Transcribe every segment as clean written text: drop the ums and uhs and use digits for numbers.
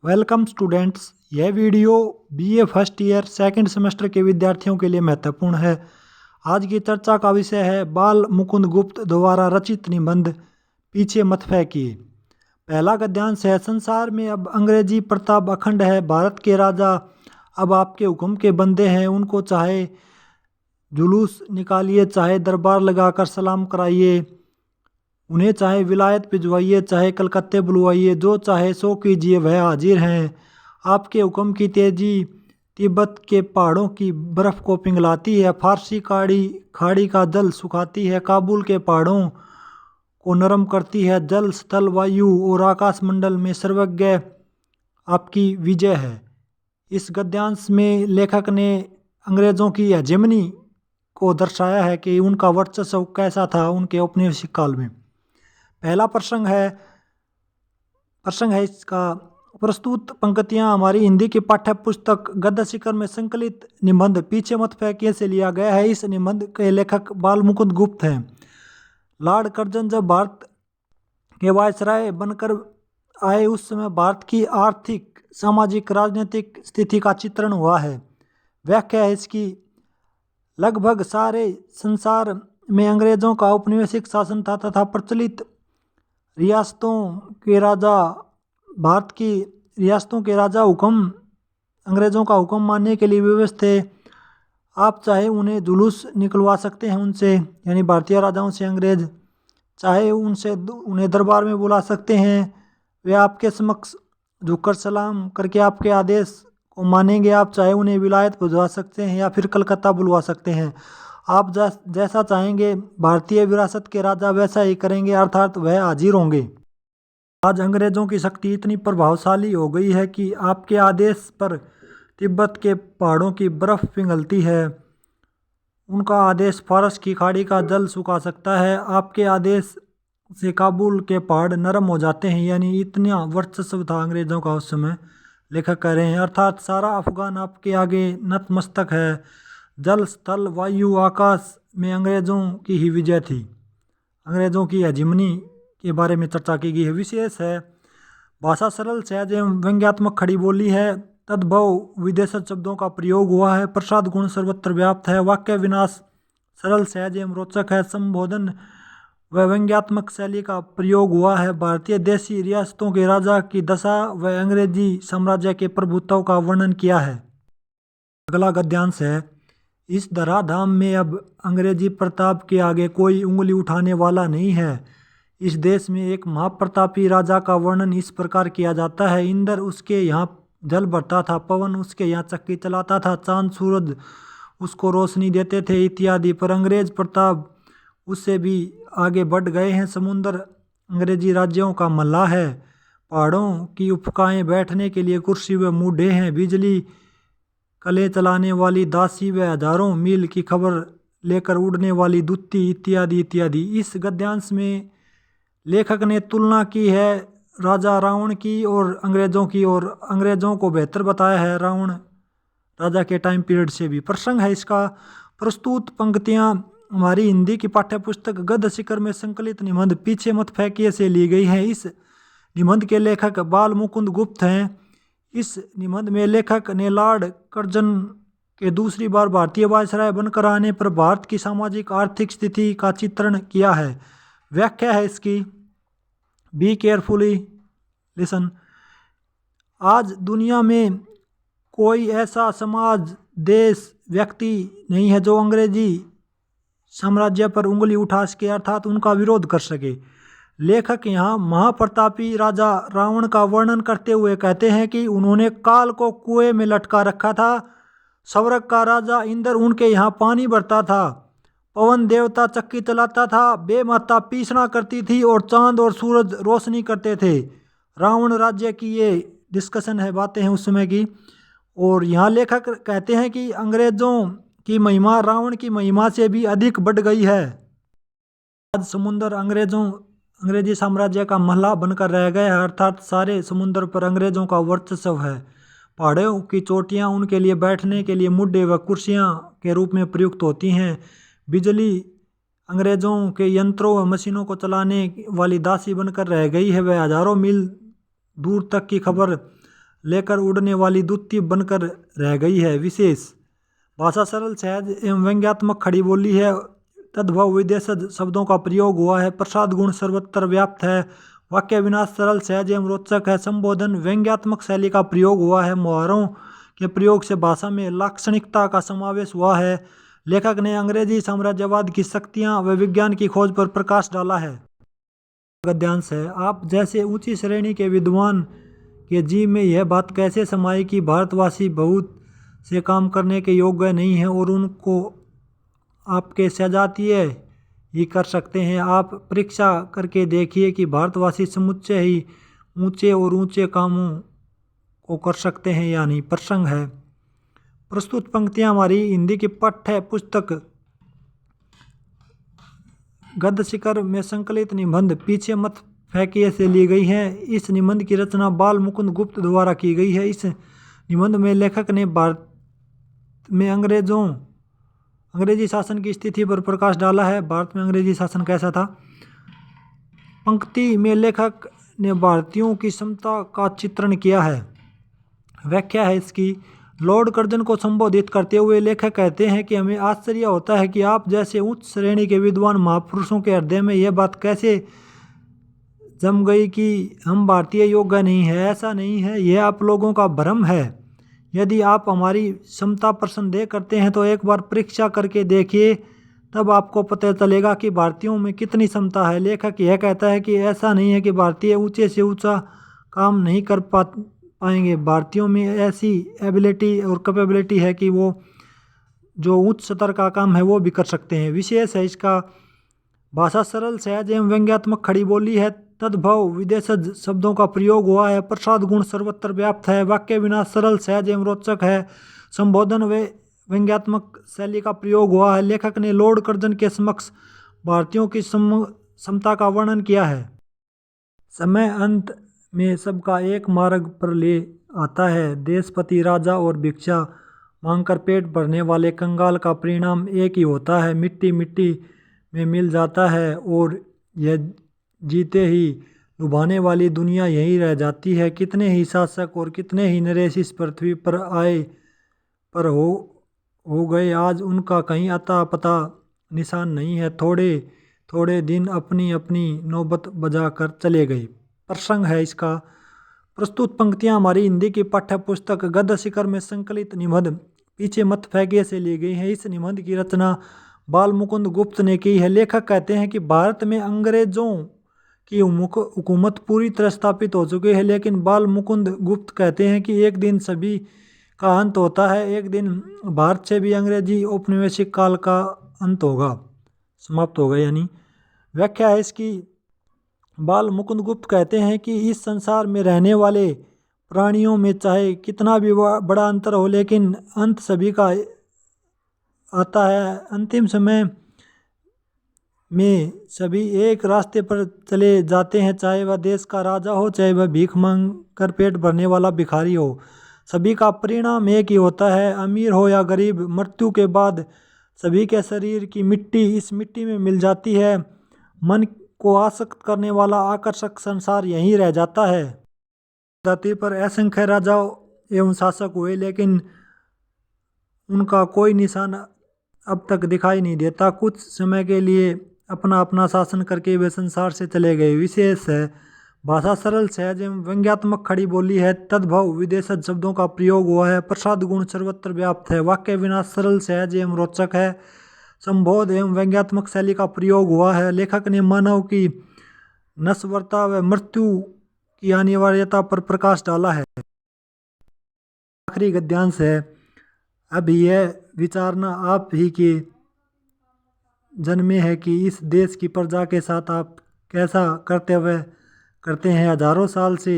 Welcome students. यह video BA first year second semester के विद्यार्थियों के लिए महत्वपूर्ण है। आज की चर्चा का विषय है बाल मुकुंद गुप्त द्वारा रचित निबंध पीछे मत फेंकिए। पहला गद्यांश है, संसार में अब अंग्रेजी प्रताप अखंड है। भारत के राजा अब आपके हुक्म के बंदे हैं। उनको चाहे जुलूस निकालिए, चाहे दरबार लगाकर सलाम कराइए, उन्हें चाहे विलायत भिजवाइए, चाहे कलकत्ते बुलवाइए, जो चाहे सो कीजिए, वह हाजिर हैं। आपके हुक्म की तेजी तिब्बत के पहाड़ों की बर्फ़ को पिघलाती है, फारसी खाड़ी का जल सुखाती है, काबुल के पहाड़ों को नरम करती है। जल, स्थल, वायु और आकाश मंडल में सर्वज्ञ आपकी विजय है। इस गद्यांश में लेखक ने अंग्रेज़ों की हेजेमनी को दर्शाया है कि उनका वर्चस्व कैसा था उनके औपनिवेशिक काल में। पहला प्रसंग है इसका, प्रस्तुत पंक्तियां हमारी हिंदी की पाठ्य पुस्तक गद्य शिखर में संकलित निबंध पीछे मत फेंकिए से लिया गया है। इस निबंध के लेखक बाल मुकुंद गुप्त हैं। लॉर्ड कर्जन जब भारत के वायसराय बनकर आए, उस समय भारत की आर्थिक, सामाजिक, राजनीतिक स्थिति का चित्रण हुआ है। व्याख्या है इसकी, लगभग सारे संसार में अंग्रेजों का औपनिवेशिक शासन था तथा प्रचलित रियासतों के राजा, भारत की रियासतों के राजा हुक्म, अंग्रेज़ों का हुक्म मानने के लिए विवश थे। आप चाहे उन्हें जुलूस निकलवा सकते हैं उनसे, यानी भारतीय राजाओं से अंग्रेज, चाहे उन्हें दरबार में बुला सकते हैं। वे आपके समक्ष झुककर सलाम करके आपके आदेश को मानेंगे। आप चाहे उन्हें विलायत भिजवा सकते हैं या फिर कलकत्ता बुलवा सकते हैं। आप जैसा चाहेंगे भारतीय विरासत के राजा वैसा ही करेंगे, अर्थात वह हाजिर होंगे। आज अंग्रेजों की शक्ति इतनी प्रभावशाली हो गई है कि आपके आदेश पर तिब्बत के पहाड़ों की बर्फ़ पिघलती है। उनका आदेश फारस की खाड़ी का जल सुखा सकता है। आपके आदेश से काबुल के पहाड़ नरम हो जाते हैं। यानी इतना वर्चस्व था अंग्रेजों का उस समय, लेखक कह रहे हैं, अर्थात सारा अफगान आपके आगे नतमस्तक है। जल, स्थल, वायु, आकाश में अंग्रेज़ों की ही विजय थी। अंग्रेज़ों की हेजिमनी के बारे में चर्चा की गई है। विशेष है, भाषा सरल, सहज एवं व्यंग्यात्मक खड़ी बोली है। तद्भव विदेशज शब्दों का प्रयोग हुआ है। प्रसाद गुण सर्वत्र व्याप्त है। वाक्य विन्यास सरल, सहज एवं रोचक है। संबोधन व व्यंग्यात्मक शैली का प्रयोग हुआ है। भारतीय देशी रियासतों के राजा की दशा व अंग्रेजी साम्राज्य के प्रभुत्व का वर्णन किया है। अगला गद्यांश है, इस धराधाम में अब अंग्रेजी प्रताप के आगे कोई उंगली उठाने वाला नहीं है। इस देश में एक महाप्रतापी राजा का वर्णन इस प्रकार किया जाता है, इंद्र उसके यहाँ जल भरता था, पवन उसके यहाँ चक्की चलाता था, चांद सूरज उसको रोशनी देते थे इत्यादि। पर अंग्रेज प्रताप उससे भी आगे बढ़ गए हैं। समुद्र अंग्रेजी राज्यों का मल्लाह है। पहाड़ों की उपकाएं बैठने के लिए कुर्सी व मूढ़े हैं। बिजली कले चलाने वाली दासी व हजारों मील की खबर लेकर उड़ने वाली दुत्ती इत्यादि इत्यादि। इस गद्यांश में लेखक ने तुलना की है राजा रावण की और अंग्रेज़ों की, और अंग्रेज़ों को बेहतर बताया है रावण राजा के टाइम पीरियड से भी। प्रसंग है इसका, प्रस्तुत पंक्तियां हमारी हिंदी की पाठ्य पुस्तक गद्य शिखर में संकलित निबंध पीछे मत फेंकिए से ली गई हैं। इस निबंध के लेखक बाल मुकुंद गुप्त हैं। इस निबंध में लेखक ने लॉर्ड कर्जन के दूसरी बार भारतीय वायसराय बनकर आने पर भारत की सामाजिक आर्थिक स्थिति का चित्रण किया है। व्याख्या है इसकी, बी केयरफुली लिसन। आज दुनिया में कोई ऐसा समाज, देश, व्यक्ति नहीं है जो अंग्रेजी साम्राज्य पर उंगली उठा सके, अर्थात उनका विरोध कर सके। लेखक यहाँ महाप्रतापी राजा रावण का वर्णन करते हुए कहते हैं कि उन्होंने काल को कुएं में लटका रखा था। स्वर्ग का राजा इंद्र उनके यहाँ पानी भरता था, पवन देवता चक्की चलाता था, बेमाता पीसना करती थी और चांद और सूरज रोशनी करते थे। रावण राज्य की ये डिस्कशन है, बातें हैं उस समय की। और यहाँ लेखक कहते हैं कि अंग्रेजों की महिमा रावण की महिमा से भी अधिक बढ़ गई है। आज समुद्र अंग्रेजी साम्राज्य का महला बनकर रह गया है, अर्थात सारे समुद्र पर अंग्रेजों का वर्चस्व है। पहाड़ों की चोटियाँ उनके लिए बैठने के लिए मुड्डे व कुर्सियाँ के रूप में प्रयुक्त होती हैं। बिजली अंग्रेज़ों के यंत्रों व मशीनों को चलाने वाली दासी बनकर रह गई है। वह हजारों मील दूर तक की खबर लेकर उड़ने वाली दूती बनकर रह गई है। विशेष भाषा सरल सहज एवं व्यंग्यात्मक खड़ी बोली है। तद्भव विदेशज शब्दों का प्रयोग हुआ है। प्रसाद गुण सर्वत्र व्याप्त है। वाक्य विन्यास सरल सहज एवं रोचक है। संबोधन व्यंग्यात्मक शैली का प्रयोग हुआ है। मुहावरों के प्रयोग से भाषा में लाक्षणिकता का समावेश हुआ है। लेखक ने अंग्रेजी साम्राज्यवाद की शक्तियां व विज्ञान की खोज पर प्रकाश डाला है। गद्यांश है। आप जैसे ऊंची श्रेणी के विद्वान के जी में यह बात कैसे समाई कि भारतवासी बहुत से काम करने के योग्य नहीं हैं और उनको आपके सजातीय ही कर सकते हैं। आप परीक्षा करके देखिए कि भारतवासी समुच्चय ही ऊंचे और ऊंचे कामों को कर सकते हैं या नहीं। प्रसंग है। प्रस्तुत पंक्तियां हमारी हिंदी की पाठ्य पुस्तक गद्य शिखर में संकलित निबंध पीछे मत फेंकिए से ली गई हैं। इस निबंध की रचना बाल मुकुंद गुप्त द्वारा की गई है। इस निबंध में लेखक ने भारत में अंग्रेजी शासन की स्थिति पर प्रकाश डाला है। भारत में अंग्रेजी शासन कैसा था। पंक्ति में लेखक ने भारतीयों की क्षमता का चित्रण किया है। व्याख्या है इसकी। लॉर्ड कर्जन को संबोधित करते हुए लेखक कहते हैं कि हमें आश्चर्य होता है कि आप जैसे उच्च श्रेणी के विद्वान महापुरुषों के हृदय में यह बात कैसे जम गई कि हम भारतीय योग्य नहीं है। ऐसा नहीं है, यह आप लोगों का भ्रम है। यदि आप हमारी क्षमता पर संदेह करते हैं तो एक बार परीक्षा करके देखिए, तब आपको पता चलेगा कि भारतीयों में कितनी क्षमता है। लेखक यह कहता है कि ऐसा नहीं है कि भारतीय ऊंचे से ऊंचा काम नहीं कर पाएंगे। भारतीयों में ऐसी एबिलिटी और कैपेबिलिटी है कि वो जो उच्च स्तर का काम है वो भी कर सकते हैं। विशेष है इसका। भाषा सरल सहज एवं व्यंग्यात्मक खड़ी बोली है। तद्भव विदेशज शब्दों का प्रयोग हुआ है। प्रसाद गुण सर्वत्र व्याप्त है। वाक्य विन्यास सरल सहज एवं रोचक है। संबोधन व व्यंग्यात्मक शैली का प्रयोग हुआ है। लेखक ने लॉर्ड कर्जन के समक्ष भारतीयों की क्षमता का वर्णन किया है। समय अंत में सबका एक मार्ग पर ले आता है। देशपति राजा और भिक्षा मांगकर पेट भरने वाले कंगाल का परिणाम एक ही होता है। मिट्टी मिट्टी में मिल जाता है और यह जीते ही लुभाने वाली दुनिया यही रह जाती है। कितने ही शासक और कितने ही नरेश इस पृथ्वी पर आए पर हो गए, आज उनका कहीं अता पता निशान नहीं है। थोड़े थोड़े दिन अपनी अपनी नौबत बजा कर चले गए। प्रसंग है इसका। प्रस्तुत पंक्तियां हमारी हिंदी की पाठ्य पुस्तक गद्य शिखर में संकलित निबंध पीछे मत फेंकिए से ली गई हैं। इस निबंध की रचना बाल मुकुंद गुप्त ने की है। लेखक कहते हैं कि भारत में अंग्रेजों की हुकूमत पूरी तरह स्थापित हो चुकी है, लेकिन बाल मुकुंद गुप्त कहते हैं कि एक दिन सभी का अंत होता है। एक दिन भारत से भी अंग्रेजी औपनिवेशिक काल का अंत होगा, समाप्त होगा यानी। व्याख्या है इसकी। बाल मुकुंद गुप्त कहते हैं कि इस संसार में रहने वाले प्राणियों में चाहे कितना भी बड़ा अंतर हो, लेकिन अंत सभी का आता है। अंतिम समय में सभी एक रास्ते पर चले जाते हैं, चाहे वह देश का राजा हो, चाहे वह भीख मांग कर पेट भरने वाला भिखारी हो। सभी का परिणाम एक ही होता है, अमीर हो या गरीब। मृत्यु के बाद सभी के शरीर की मिट्टी इस मिट्टी में मिल जाती है। मन को आसक्त करने वाला आकर्षक संसार यहीं रह जाता है। धरती पर असंख्य राजा एवं शासक हुए, लेकिन उनका कोई निशान अब तक दिखाई नहीं देता। कुछ समय के लिए अपना अपना शासन करके वे संसार से चले गए। विशेष है। भाषा सरल सहज एवं व्यंग्यात्मक खड़ी बोली है। तद्भव विदेशज शब्दों का प्रयोग हुआ है। प्रसाद गुण सर्वत्र व्याप्त है। वाक्य विन्यास सरल सहज एवं रोचक है। संबोध एवं व्यंग्यात्मक शैली का प्रयोग हुआ है। लेखक ने मानव की नश्वरता व मृत्यु की अनिवार्यता पर प्रकाश डाला है। आखिरी गद्यांश है। अब यह विचारना आप ही के जन्मे है कि इस देश की प्रजा के साथ आप कैसा कर्तव्य करते हैं। हजारों साल से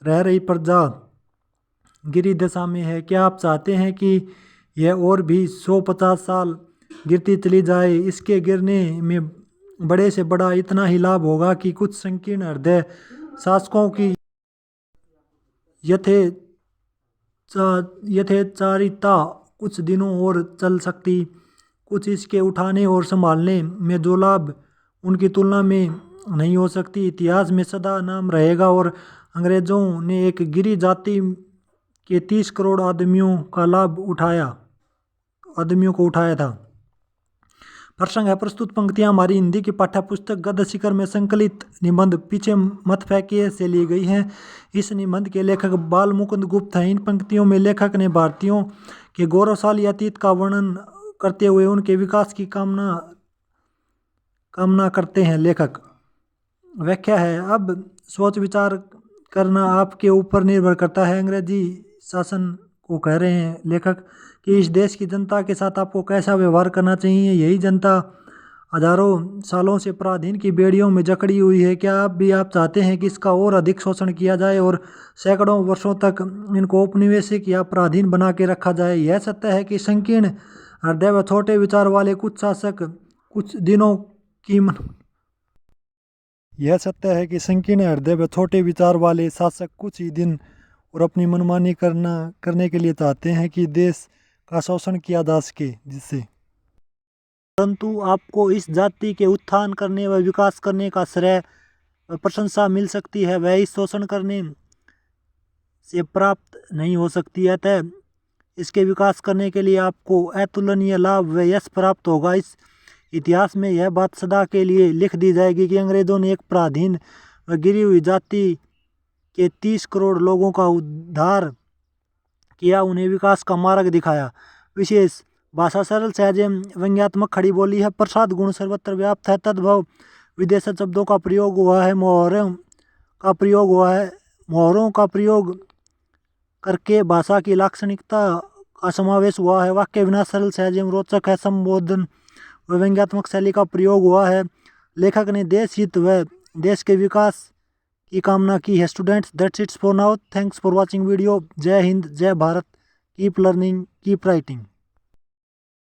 रह रही प्रजा गिरी दशा में है। क्या आप चाहते हैं कि यह और भी 150 साल गिरती चली जाए। इसके गिरने में बड़े से बड़ा इतना ही लाभ होगा कि कुछ संकीर्ण हृदय शासकों की यथेचारिता कुछ दिनों और चल सकती। कुछ इसके उठाने और संभालने में जो लाभ उनकी तुलना में नहीं हो सकती। इतिहास में सदा नाम रहेगा और अंग्रेजों ने एक गिरी जाति के 30 करोड़ आदमियों का लाभ आदमियों को उठाया था। प्रसंग है, प्रस्तुत पंक्तियां हमारी हिंदी की पाठ्य पुस्तक गद्य शिखर में संकलित निबंध पीछे मत फेंकिए से ली गई हैं। इस निबंध के लेखक बाल मुकुंद गुप्त हैं। इन पंक्तियों में लेखक ने भारतीयों के गौरवशाली अतीत का वर्णन करते हुए उनके विकास की कामना करते हैं। लेखक व्याख्या है, अब सोच विचार करना आपके ऊपर निर्भर करता है। अंग्रेजी शासन को कह रहे हैं लेखक कि इस देश की जनता के साथ आपको कैसा व्यवहार करना चाहिए। यही जनता हजारों सालों से पराधीन की बेड़ियों में जकड़ी हुई है। क्या आप चाहते हैं कि इसका और अधिक शोषण किया जाए और सैकड़ों वर्षों तक इनको औपनिवेशिक या पराधीन बना के रखा जाए। यह सत्य है कि संकीर्ण हृदय व छोटे विचार वाले कुछ शासक कुछ दिनों की यह सत्य है कि संकीर्ण हृदय व छोटे विचार वाले शासक कुछ ही दिन और अपनी मनमानी करने के लिए चाहते हैं कि देश का शोषण किया जा सके, जिससे परंतु आपको इस जाति के उत्थान करने व विकास करने का श्रेय व प्रशंसा मिल सकती है, वह इस शोषण करने से प्राप्त नहीं हो सकती। अतः इसके विकास करने के लिए आपको अतुलनीय लाभ व यश प्राप्त होगा। इस इतिहास में यह बात सदा के लिए लिख दी जाएगी कि अंग्रेजों ने एक पराधीन व गिरी हुई जाति के 30 करोड़ लोगों का उद्धार किया, उन्हें विकास का मार्ग दिखाया। विशेष भाषा सरल सहज व्यंग्यात्मक खड़ी बोली है। प्रसाद गुण सर्वत्र व्याप्त है। तद्भव विदेशी शब्दों का प्रयोग हुआ है। मोहरों का प्रयोग करके भाषा की लाक्षणिकता का समावेश हुआ है। वाक्य विन्यास सरल सहज एवं रोचक है। संबोधन व व्यंग्यात्मक शैली का प्रयोग हुआ है। लेखक ने देश हित व देश के विकास की कामना की है। Students, that's it's for now. Thanks for watching video. जय हिंद, जय Bharat. Keep learning, keep writing.